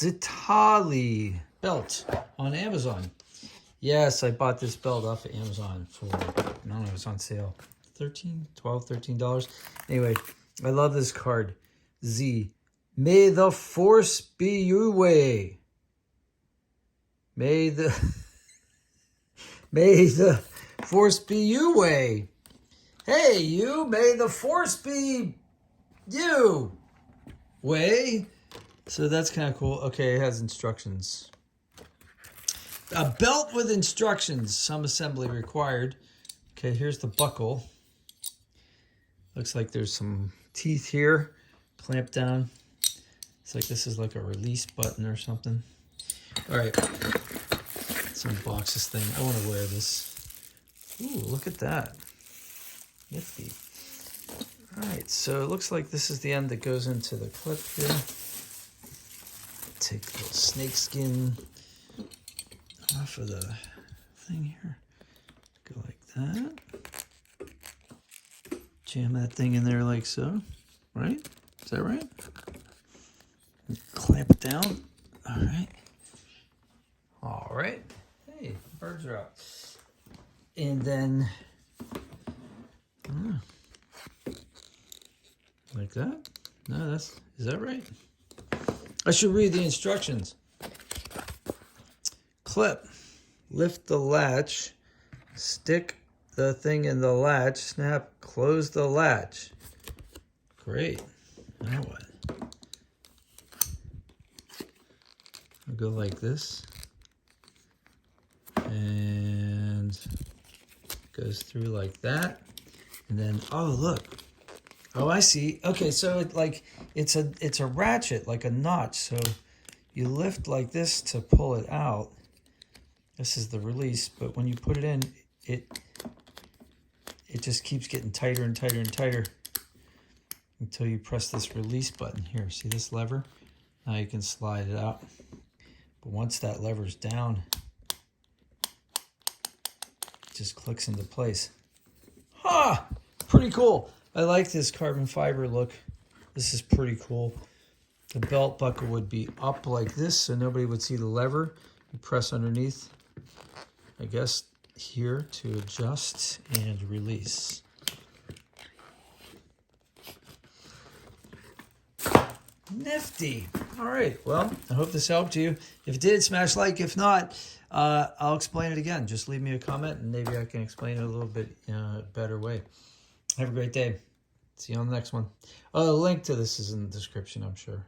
Zitali belt on Amazon. Yes, I bought this belt off of Amazon for, I don't know, it was on sale. $13. Anyway, I love this card. Z. May the force be your way. May the force be your way. Hey, you, may the force be you way. So that's kind of cool. Okay, it has instructions. A belt with instructions. Some assembly required. Okay, here's the buckle. Looks like there's some teeth here. Clamp down. It's like this is like a release button or something. All right. Let's unbox this thing. I want to wear this. Ooh, look at that. Nifty. All right, so it looks like this is the end that goes into the clip here. Take the little snake skin off of the thing here. Go like that. Jam that thing in there like so. Right? Is that right? Clamp it down. All right. All right. Hey, birds are out. And then, like that? No, is that right? I should read the instructions. Clip. Lift the latch. Stick the thing in the latch. Snap. Close the latch. Great. Now what? I'll go like this. And goes through like that. And then, oh, look. Oh, I see. Okay, so it's a ratchet, like a notch. So you lift like this to pull it out. This is the release, but when you put it in, it just keeps getting tighter and tighter and tighter until you press this release button here. See this lever? Now you can slide it out. But once that lever's down, it just clicks into place. Ha! Pretty cool. I like this carbon fiber look. This is pretty cool. The belt buckle would be up like this so nobody would see the lever. You press underneath, I guess, here to adjust and release. Nifty. All right. Well, I hope this helped you. If it did, smash like. If not, I'll explain it again. Just leave me a comment and maybe I can explain it a little bit better way. Have a great day. See you on the next one. The link to this is in the description, I'm sure.